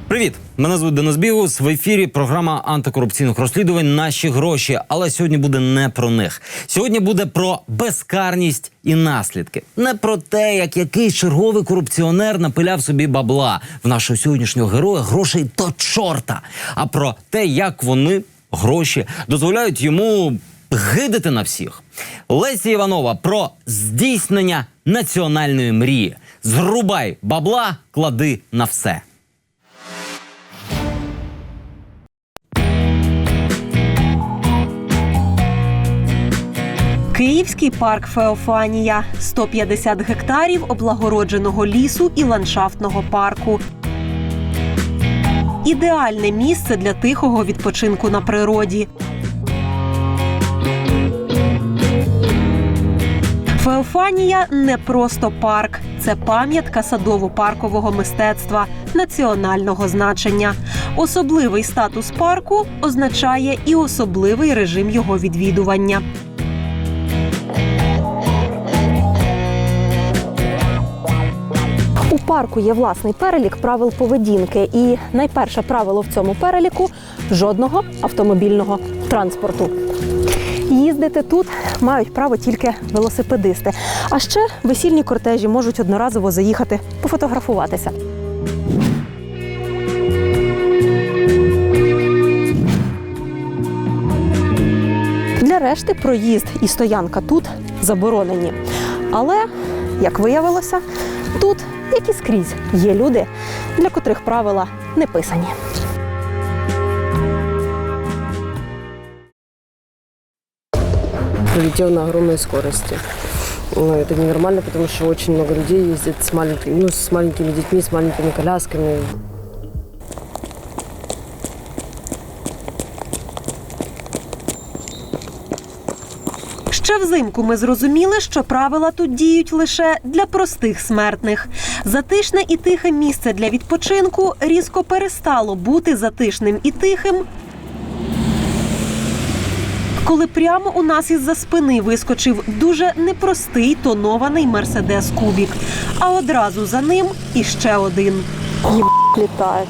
Привіт! Мене звуть Денис Бігус. В ефірі програма антикорупційних розслідувань «Наші гроші». Але сьогодні буде не про них. Сьогодні буде про безкарність і наслідки. Не про те, як якийсь черговий корупціонер напиляв собі бабла. В нашого сьогоднішнього героя грошей до чорта. А про те, як вони, гроші, дозволяють йому гидити на всіх. Леся Іванова про здійснення національної мрії. Зрубай бабла, клади на все. Київський парк Феофанія – 150 гектарів облагородженого лісу і ландшафтного парку. Ідеальне місце для тихого відпочинку на природі. Феофанія – не просто парк. Це пам'ятка садово-паркового мистецтва національного значення. Особливий статус парку означає і особливий режим його відвідування. У парку є власний перелік правил поведінки. І найперше правило в цьому переліку – жодного автомобільного транспорту. Їздити тут мають право тільки велосипедисти. А ще весільні кортежі можуть одноразово заїхати пофотографуватися. Для решти проїзд і стоянка тут заборонені. Але, як виявилося, тут, як і скрізь, є люди, для котрих правила не писані. Полетел на огромной скорости. Это ненормально, потому что очень много людей ездит с маленькими детьми, с маленькими колясками. Ще взимку ми зрозуміли, що правила тут діють лише для простих смертних. Затишне і тихе місце для відпочинку різко перестало бути затишним і тихим, коли прямо у нас із-за спини вискочив дуже непростий тонований Мерседес Кубік. А одразу за ним іще один. Літає.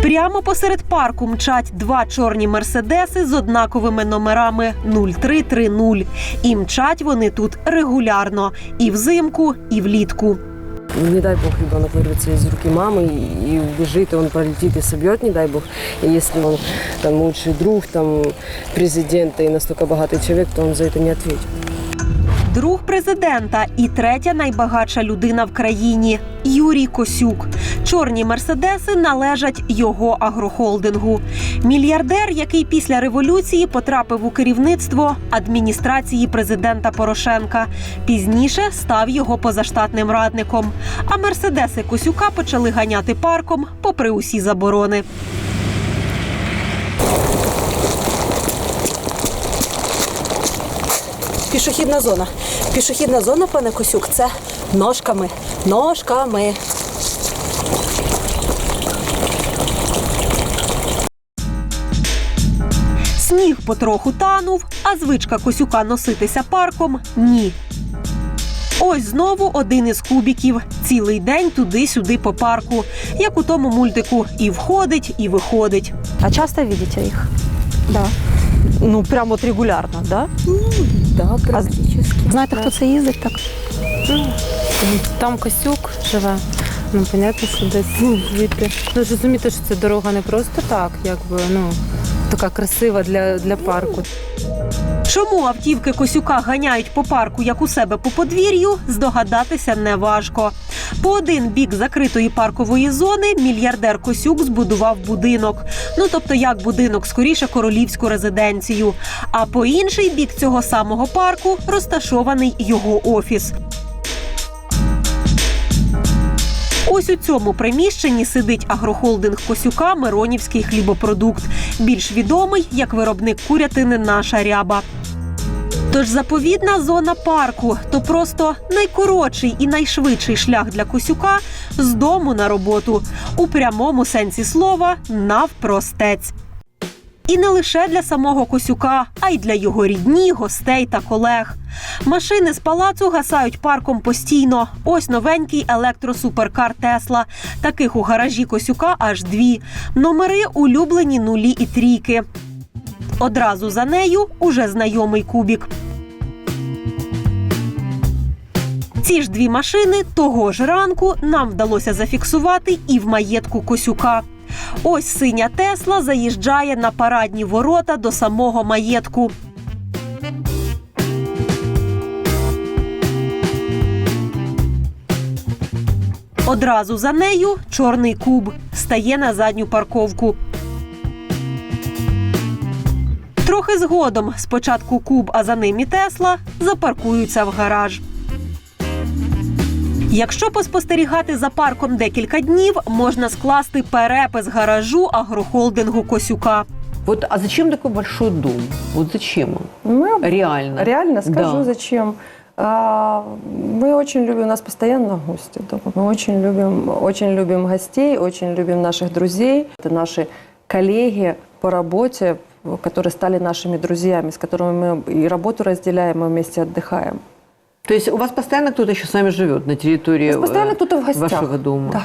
Прямо посеред парку мчать два чорні мерседеси з однаковими номерами 0330. І мчать вони тут регулярно. І взимку, і влітку. Не дай бог ребенок вырвется из руки мамы и убежит, и он пролетит и собьет, не дай бог. И если он там лучший друг президента и настолько богатый человек, то он за это не ответит. Друг президента і третя найбагатша людина в країні – Юрій Косюк. Чорні мерседеси належать його агрохолдингу. Мільярдер, який після революції потрапив у керівництво адміністрації президента Порошенка. Пізніше став його позаштатним радником. А мерседеси Косюка почали ганяти парком попри усі заборони. Пішохідна зона. Пішохідна зона, пане Косюк, це ножками. Ножками. Сніг потроху танув, а звичка Косюка носитися парком – ні. Ось знову один із кубіків. Цілий день туди-сюди по парку. Як у тому мультику – і входить, і виходить. А часто видите їх? Да. Ну, прямо от регулярно, да? Да, практически. Знаєте, хто це їздить так? Там Косюк живе. Ну, понятно, що десь звідти. Ну, ж розумієте, що це дорога не просто так, якби, така красива для парку. Чому автівки Косюка ганяють по парку, як у себе по подвір'ю, здогадатися неважко. По один бік закритої паркової зони мільярдер Косюк збудував будинок. Тобто як будинок, скоріше королівську резиденцію. А по інший бік цього самого парку розташований його офіс. Ось у цьому приміщенні сидить агрохолдинг Косюка «Миронівський хлібопродукт», більш відомий як виробник курятини «Наша ряба». Тож заповідна зона парку – то просто найкоротший і найшвидший шлях для Косюка з дому на роботу. У прямому сенсі слова – навпростець. І не лише для самого Косюка, а й для його рідні, гостей та колег. Машини з палацу гасають парком постійно. Ось новенький електросуперкар «Тесла». Таких у гаражі Косюка аж 2. Номери улюблені 0 і 3. Одразу за нею уже знайомий кубік. Ці ж 2 машини того ж ранку нам вдалося зафіксувати і в маєтку Косюка. Ось синя «Тесла» заїжджає на парадні ворота до самого маєтку. Одразу за нею чорний куб стає на задню парковку. Трохи згодом, спочатку куб, а за ним і «Тесла», запаркуються в гараж. Якщо поспостерігати за парком декілька днів, можна скласти перепис гаражу агрохолдингу Косюка. Вот, а зачем такой большой дом? Вот зачем он? Реально. Реально скажу, Да. зачем. Мы очень любим, у нас постоянно гости дома. Мы очень любим гостей, очень любим наших друзей. Это наши коллеги по работе, которые стали нашими друзьями, с которыми мы и работу разделяем, и вместе отдыхаем. То есть у вас постоянно кто-то еще с вами живет на территории Постоянно кто-то в гостях. вашего дома? Да.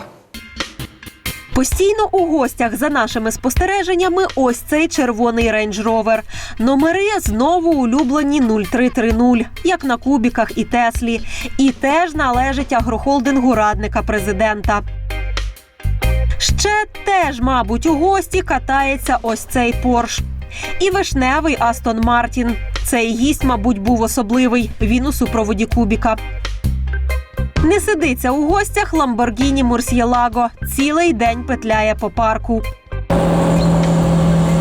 Постійно у гостях, за нашими спостереженнями, ось цей червоний Range Rover. Номери знову улюблені 0330, як на кубіках і «Теслі». І теж належить агрохолдингу радника президента. Ще теж, мабуть, у гості катається ось цей Porsche. І вишневий Астон Мартін. Цей гість, мабуть, був особливий. Він у супроводі кубіка. Не сидиться у гостях Ламборгіні Мурсьєлаго. Цілий день петляє по парку.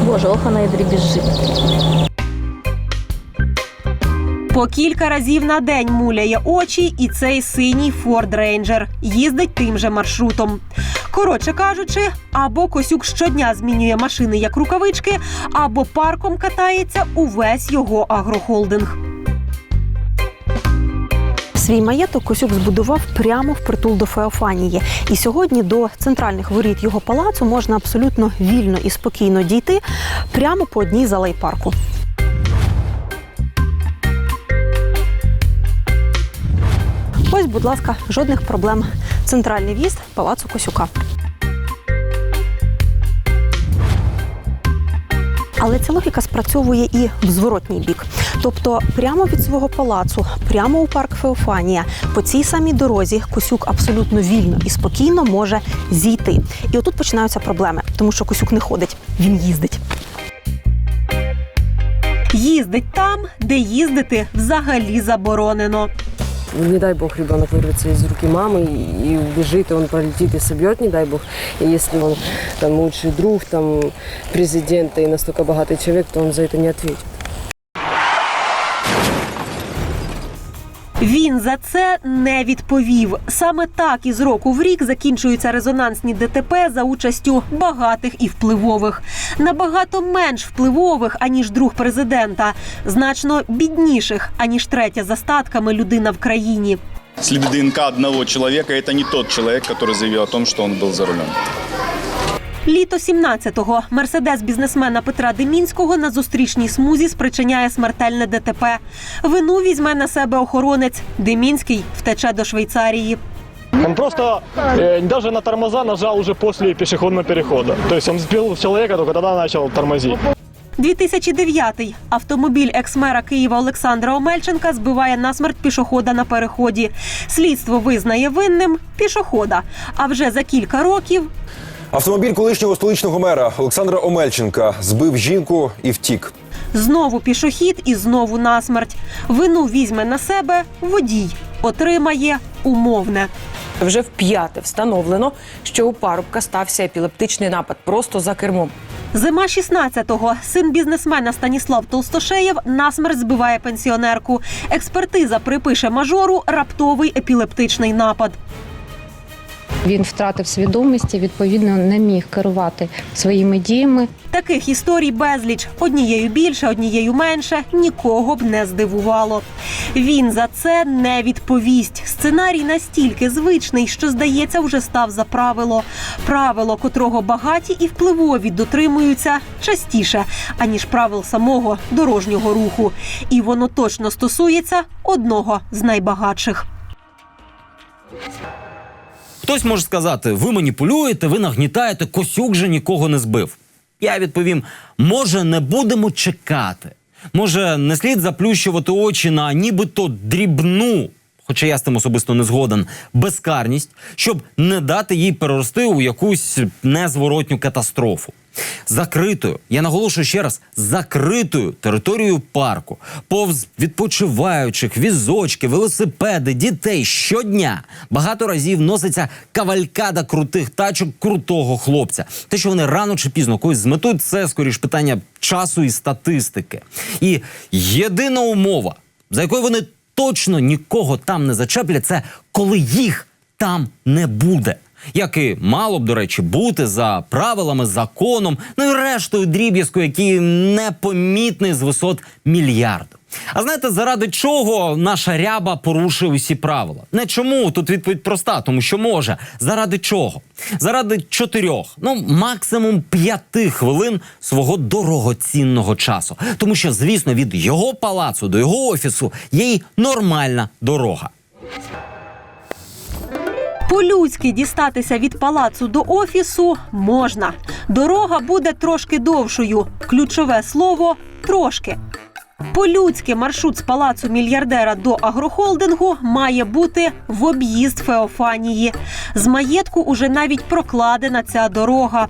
Боже, охана і дрібіжить. По кілька разів на день муляє очі і цей синій Ford Ranger. Їздить тим же маршрутом. Коротше кажучи, або Косюк щодня змінює машини як рукавички, або парком катається увесь його агрохолдинг. Свій маєток Косюк збудував прямо впритул до Феофанії. І сьогодні до центральних воріт його палацу можна абсолютно вільно і спокійно дійти прямо по одній з алей парку. Ось, будь ласка, жодних проблем. Центральний в'їзд палацу Косюка. Але ця логіка спрацьовує і в зворотній бік. Тобто прямо від свого палацу, прямо у парк Феофанія, по цій самій дорозі Косюк абсолютно вільно і спокійно може зійти. І отут починаються проблеми, тому що Косюк не ходить, він їздить. Їздить там, де їздити взагалі заборонено. Не дай бог ребенок вырвется из руки мамы и убежит, и он пролетит и собьет, не дай бог. И если он там лучший друг там, президента и настолько богатый человек, то он за это не ответит. Він за це не відповів. Саме так із року в рік закінчуються резонансні ДТП за участю багатих і впливових. Набагато менш впливових, аніж друг президента. Значно бідніших, аніж третя за статками людина в країні. Следы ДНК одного человека – это не тот человек, который заявил о том, что он был за рулем. Літо 17-го. Мерседес бізнесмена Петра Демінського на зустрічній смузі спричиняє смертельне ДТП. Вину візьме на себе охоронець. Демінський втече до Швейцарії. Он просто даже на тормоза нажал уже после пешеходного перехода. То есть он сбил человека, только тогда начал тормозить. 2009-й. Автомобіль екс-мера Києва Олександра Омельченка збиває насмерть пішохода на переході. Слідство визнає винним пішохода. А вже за кілька років Автомобіль колишнього столичного мера Олександра Омельченка збив жінку і втік. знову пішохід і знову насмерть. Вину візьме на себе водій. Отримає умовне. Вже вп'яте встановлено, що у парубка стався епілептичний напад просто за кермом. Зима 16-го. Син бізнесмена Станіслав Толстошеєв насмерть збиває пенсіонерку. Експертиза припише мажору раптовий епілептичний напад. Він втратив свідомість і, відповідно, не міг керувати своїми діями. Таких історій безліч. Однією більше, однією менше. Нікого б не здивувало. Він за це не відповість. Сценарій настільки звичний, що, здається, вже став за правило. Правило, котрого багаті і впливові дотримуються частіше, аніж правил самого дорожнього руху. І воно точно стосується одного з найбагатших. Хтось може сказати, ви маніпулюєте, ви нагнітаєте, Косюк же нікого не збив. Я відповім, може не будемо чекати. Може не слід заплющувати очі на нібито дрібну, хоча я з тим особисто не згоден, безкарність, щоб не дати їй перерости у якусь незворотню катастрофу. Закритою, я наголошую ще раз, закритою територією парку, повз відпочиваючих, візочки, велосипеди, дітей щодня багато разів носиться кавалькада крутих тачок крутого хлопця. Те, що вони рано чи пізно когось зметуть, це скоріш питання часу і статистики. І єдина умова, за якою вони точно нікого там не зачеплять, це коли їх там не буде. Як і мало б, до речі, бути за правилами, законом, ну і рештою дріб'язку, який непомітний з висот мільярду. А знаєте, заради чого наша Ряба порушує усі правила? Не чому, тут відповідь проста, тому що може. Заради чого? Заради 4, максимум 5 хвилин свого дорогоцінного часу. Тому що, звісно, від його палацу до його офісу є й нормальна дорога. По-людськи дістатися від палацу до офісу можна. Дорога буде трошки довшою. Ключове слово – трошки. По-людськи маршрут з палацу мільярдера до агрохолдингу має бути в об'їзд Феофанії. З маєтку уже навіть прокладена ця дорога.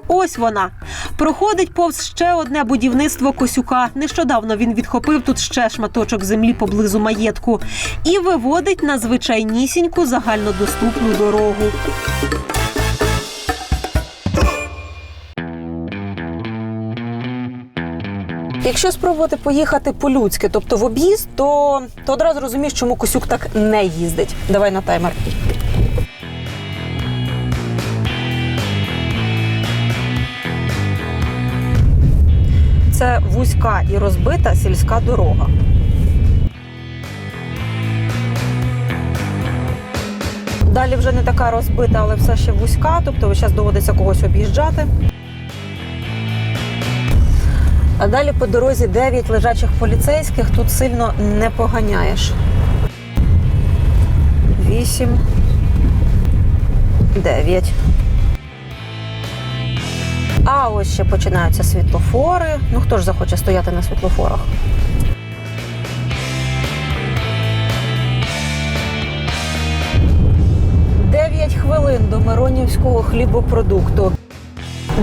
Ось вона. Проходить повз ще одне будівництво Косюка. Нещодавно він відхопив тут ще шматочок землі поблизу маєтку. І виводить на звичайнісіньку загальнодоступну дорогу. Якщо спробувати поїхати по-людськи, тобто в об'їзд, то одразу розумієш, чому Косюк так не їздить. Давай на таймер. Це вузька і розбита сільська дорога. Далі вже не така розбита, але все ще вузька, тобто зараз доводиться когось об'їжджати. А далі по дорозі 9 лежачих поліцейських, тут сильно не поганяєш. 8, 9. А ось ще починаються світлофори. Ну хто ж захоче стояти на світлофорах? «9 хвилин до Миронівського хлібопродукту».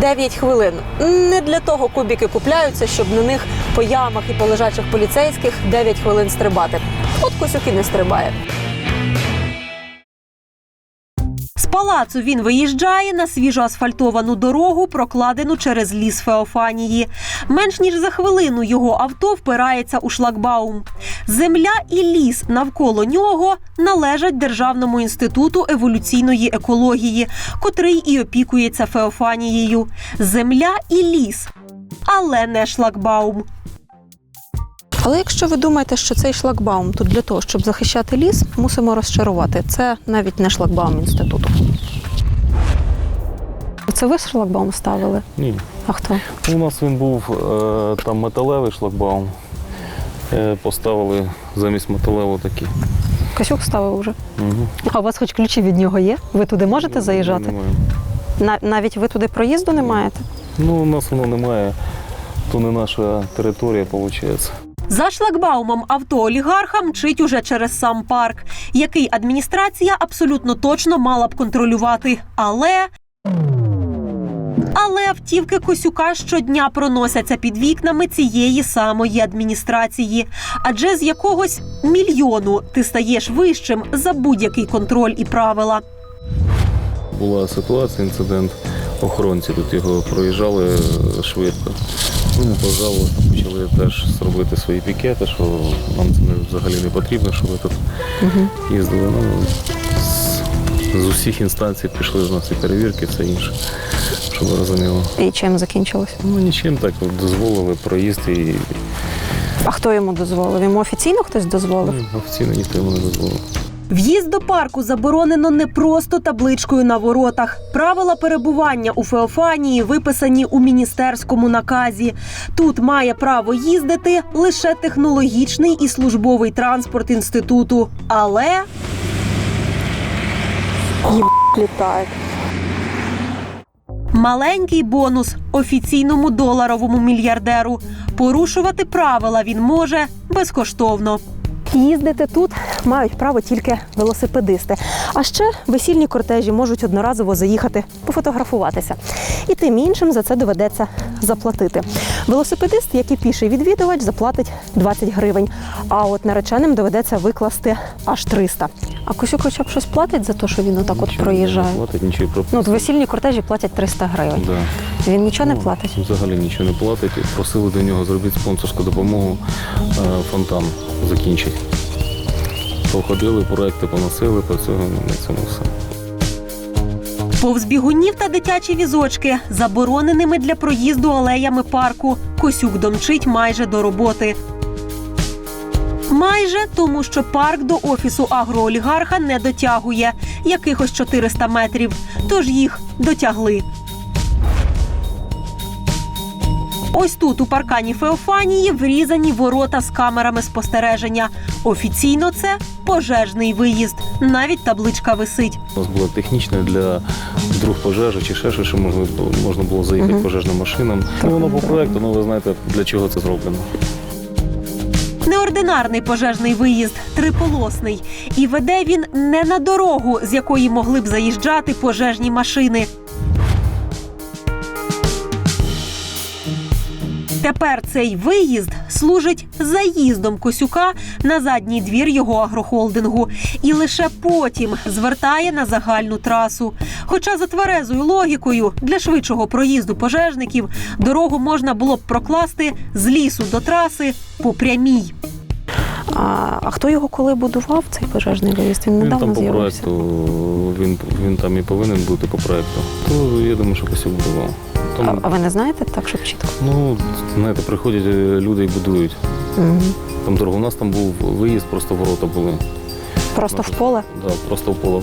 9 хвилин. Не для того кубики купляються, щоб на них по ямах і по лежачих поліцейських 9 хвилин стрибати. От Косюк і не стрибає. З палацу він виїжджає на свіжо асфальтовану дорогу, прокладену через ліс Феофанії. Менш ніж за хвилину його авто впирається у шлагбаум. Земля і ліс навколо нього належать Державному інституту еволюційної екології, котрий і опікується Феофанією. Земля і ліс, але не шлагбаум. Але якщо ви думаєте, що цей шлагбаум тут для того, щоб захищати ліс, мусимо розчарувати. Це навіть не шлагбаум інституту. Це ви шлагбаум ставили? Ні. А хто? У нас він був там металевий шлагбаум. Поставили замість металевого такий. Косюк ставив вже? Угу. А у вас хоч ключі від нього є? Ви туди можете заїжджати? Немає. Навіть ви туди проїзду не маєте? Ну, у нас воно немає. То не наша територія, виходить. За шлагбаумом авто олігарха мчить уже через сам парк, який адміністрація абсолютно точно мала б контролювати. Але автівки Косюка щодня проносяться під вікнами цієї самої адміністрації. Адже з якогось мільйону ти стаєш вищим за будь-який контроль і правила. Була ситуація, інцидент. Охоронці тут його проїжджали швидко. Вони пожали, почали теж зробити свої пікети, що нам це взагалі не потрібно, що ви тут їздили. з усіх інстанцій пішли з нас і перевірки, все інше, щоб ви розуміли. І чим закінчилось? Ну нічим, так от дозволили проїзд і А хто йому дозволив? Йому офіційно хтось дозволив? офіційно ніхто йому не дозволив. В'їзд до парку заборонено не просто табличкою на воротах. Правила перебування у Феофанії виписані у міністерському наказі. Тут має право їздити лише технологічний і службовий транспорт інституту. Але Літають. маленький бонус офіційному доларовому мільярдеру. Порушувати правила він може безкоштовно. Їздити тут мають право тільки велосипедисти. А ще весільні кортежі можуть одноразово заїхати пофотографуватися. І тим іншим за це доведеться заплатити. Велосипедист, як і піший відвідувач, заплатить 20 гривень. А от нареченим доведеться викласти аж 300. А Косюк хоча б щось платить за те, що він отак от проїжджає? Не платить, нічого про Ну, от весільні кортежі платять 300 гривень. Да. Він нічого не платить? Взагалі нічого не платить. Просили до нього зробити спонсорську допомогу, фонтан закінчить. Походили, проекти поносили, працюємо на цьому все. Повз бігунів та дитячі візочки, забороненими для проїзду алеями парку, Косюк домчить майже до роботи. Майже, тому що парк до офісу агроолігарха не дотягує. Якихось 400 метрів. Тож їх дотягли. Ось тут, у паркані Феофанії, врізані ворота з камерами спостереження. Офіційно це пожежний виїзд. Навіть табличка висить. У нас було технічне для вдруг пожежі чи ще щось, що можна було заїхати пожежним машинам. Ну, воно по проекту, ну ви знаєте, для чого це зроблено. Неординарний пожежний виїзд, триполосний. І веде він не на дорогу, з якої могли б заїжджати пожежні машини. Тепер цей виїзд служить заїздом Косюка на задній двір його агрохолдингу. І лише потім звертає на загальну трасу. Хоча за тверезою логікою для швидшого проїзду пожежників дорогу можна було б прокласти з лісу до траси по прямій. А хто його коли будував, цей пожежний виїзд? Він недавно там по з'явився. проекту, він там і повинен бути по проекту. То я думаю, що Косюк будував. Там, А ви не знаєте так, щоб чітко? ну, знаєте, приходять люди і будують. Там дорога. У нас там був виїзд, просто ворота були. Просто в поле? Так, просто в поле.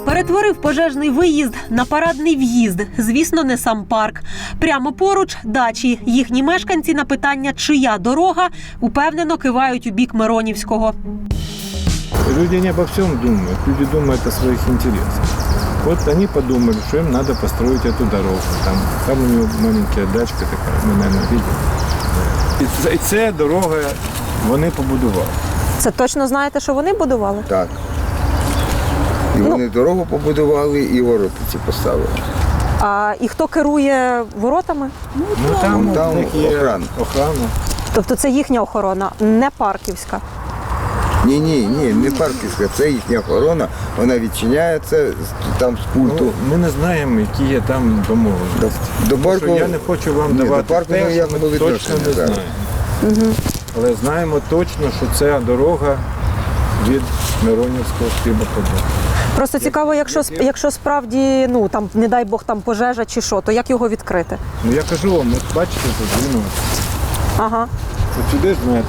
Перетворив пожежний виїзд на парадний в'їзд. Звісно, не сам парк. Прямо поруч – дачі. Їхні мешканці на питання «чия дорога» упевнено кивають у бік Миронівського. Люди не обо всем думают. Люди думают о своих интересах. Вот они подумали, что им надо построить эту дорогу. Там у него маленькая дачка такая, мы, наверное, видели. І ця дорога вони побудували. Це точно знаєте, що вони будували? Так. І вони дорогу побудували, і ворота ці поставили. І хто керує воротами? Там є охрана. Тобто це їхня охорона, не парківська? Ні, не парківська, це їхня охорона, вона відчиняється там з пульту. Ну, ми не знаємо, які є там домовленості. До парку, я не хочу вам давати те, що ми точно не знаємо. Але знаємо точно, що це дорога від Миронівського хлібоподобу. Просто цікаво, якщо справді, ну там, не дай Бог, там пожежа чи що, то як його відкрити? Ну я кажу вам, от бачите, тут дзвінок. Ага. От сюди ж знаєте.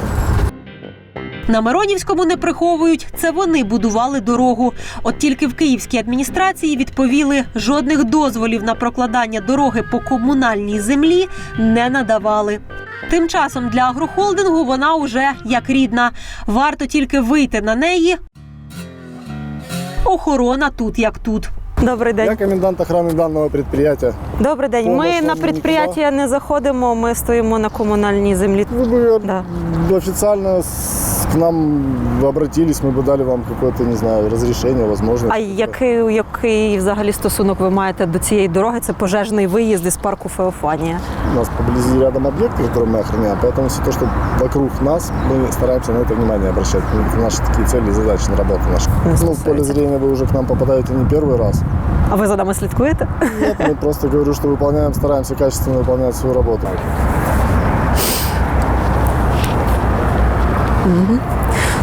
На Миронівському не приховують, це вони будували дорогу. От тільки в київській адміністрації відповіли, жодних дозволів на прокладання дороги по комунальній землі не надавали. Тим часом для агрохолдингу вона уже як рідна. Варто тільки вийти на неї. Охорона тут як тут. Добрий день. Я комендант охраны данного предприятия. Добрий день. Ми на підприємство не заходимо, ми стоїмо на комунальній землі. Вы бы официально к нам обратились, мы бы дали вам какое-то, не знаю, разрешение, возможно. А який взагалі стосунок ви маєте до цієї дороги? Це пожежний виїзд із парку Феофанія. У нас поблизости рядом объекты, которые мы охраняем, поэтому все то, что вокруг нас, мы стараемся на это внимание обращать. Это наши такие цели и задачи на работу нашу. Ну, в поле зрения вы уже к нам попадаете не первый раз. А ви за нами слідкуєте? Нет, мы просто говорю, что выполняем, стараемся качественно выполнять свою работу.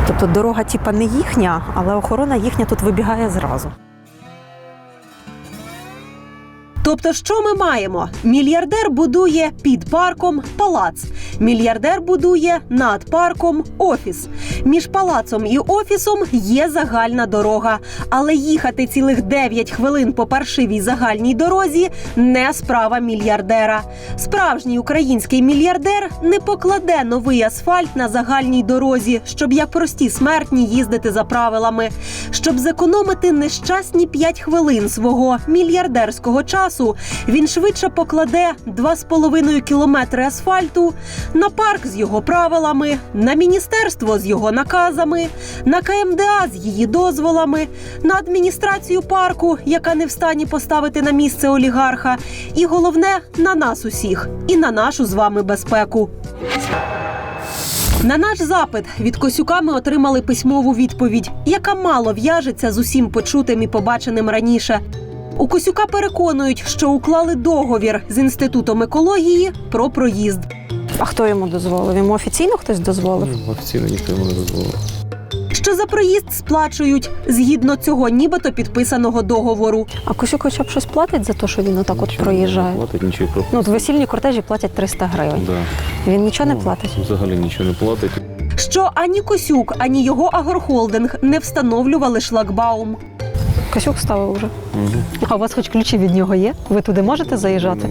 Тобто дорога типа не їхня, але охорона їхня тут вибігає зразу. Тобто, що ми маємо? Мільярдер будує під парком палац. Мільярдер будує над парком офіс. Між палацом і офісом є загальна дорога. Але їхати цілих 9 хвилин по паршивій загальній дорозі – не справа мільярдера. Справжній український мільярдер не покладе новий асфальт на загальній дорозі, щоб як прості смертні їздити за правилами. Щоб зекономити нещасні 5 хвилин свого мільярдерського часу, він швидше покладе 2,5 кілометри асфальту на парк з його правилами, на міністерство з його наказами, на КМДА з її дозволами, на адміністрацію парку, яка не в стані поставити на місце олігарха, і головне – на нас усіх і на нашу з вами безпеку. На наш запит від Косюка ми отримали письмову відповідь, яка мало в'яжеться з усім почутим і побаченим раніше. У Косюка переконують, що уклали договір з Інститутом екології про проїзд. А хто йому дозволив? Йому офіційно хтось дозволив? Офіційно ніхто йому не дозволив. Що за проїзд сплачують згідно цього нібито підписаного договору. А Косюк хоча б щось платить за те, що він отак от проїжджає? Не платить, нічого пропустить. Ну, от весільні кортежі платять 300 гривень. Да. Він нічого не платить? Взагалі нічого не платить. Що ані Косюк, ані його агрохолдинг не встановлювали шлагбаум. Косюк ставив вже. А у вас хоч ключі від нього є? Ви туди можете заїжджати?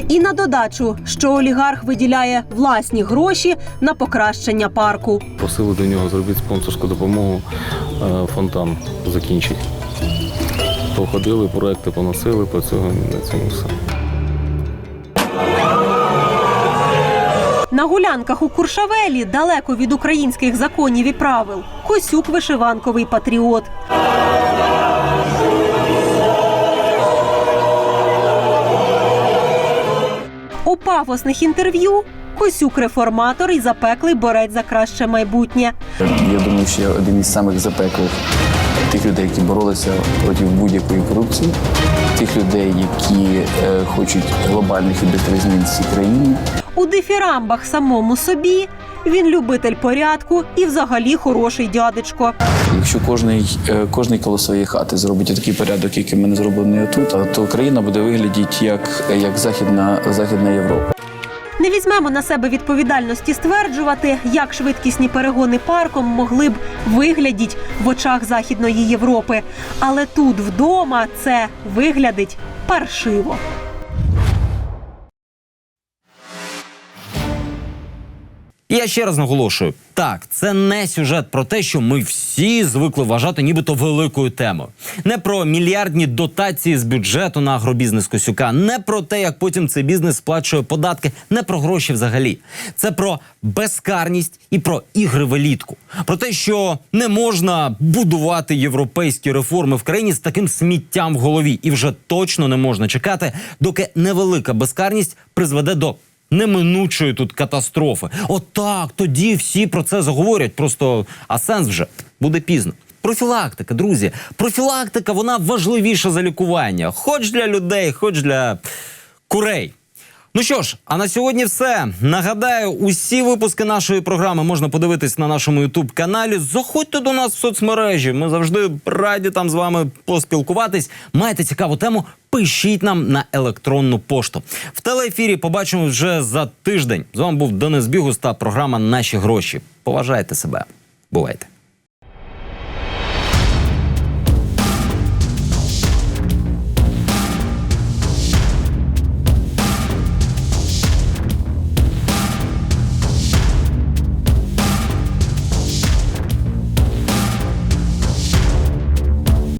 І на додачу, що олігарх виділяє власні гроші на покращення парку. Просили до нього зробити спонсорську допомогу, фонтан закінчить. Походили, проекти поносили, по цьому на цьому все. На гулянках у Куршавелі, далеко від українських законів і правил, Косюк вишиванковий патріот. У пафосних інтерв'ю Косюк реформатор і запеклий борець за краще майбутнє. Я думаю, що я один із самих запеклих тих людей, які боролися проти будь-якої корупції, тих людей, які хочуть глобальних і бистрих змін в цій країні. У дифірамбах самому собі він любитель порядку і взагалі хороший дядечко. Якщо кожний коло своєї хати зробить такий порядок, який ми не зроблений отут, то Україна буде виглядати як Західна Європа. Не візьмемо на себе відповідальності стверджувати, як швидкісні перегони парком могли б виглядати в очах Західної Європи. Але тут вдома це виглядить паршиво. Я ще раз наголошую, так, це не сюжет про те, що ми всі звикли вважати нібито великою темою. Не про мільярдні дотації з бюджету на агробізнес Косюка, не про те, як потім цей бізнес сплачує податки, не про гроші взагалі. Це про безкарність і про ігри в елітку. Про те, що не можна будувати європейські реформи в країні з таким сміттям в голові. І вже точно не можна чекати, доки невелика безкарність призведе до неминучої тут катастрофи. Отак, тоді всі про це заговорять. Просто, а сенс вже буде пізно. Профілактика, друзі. Профілактика, вона важливіша за лікування. Хоч для людей, хоч для курей. Ну що ж, а на сьогодні все. Нагадаю, усі випуски нашої програми можна подивитись на нашому YouTube-каналі. Заходьте до нас в соцмережі. Ми завжди раді там з вами поспілкуватись. Маєте цікаву тему? Пишіть нам на електронну пошту. В телеефірі побачимо вже за тиждень. З вами був Денис Бігус та програма «Наші гроші». Поважайте себе. Бувайте.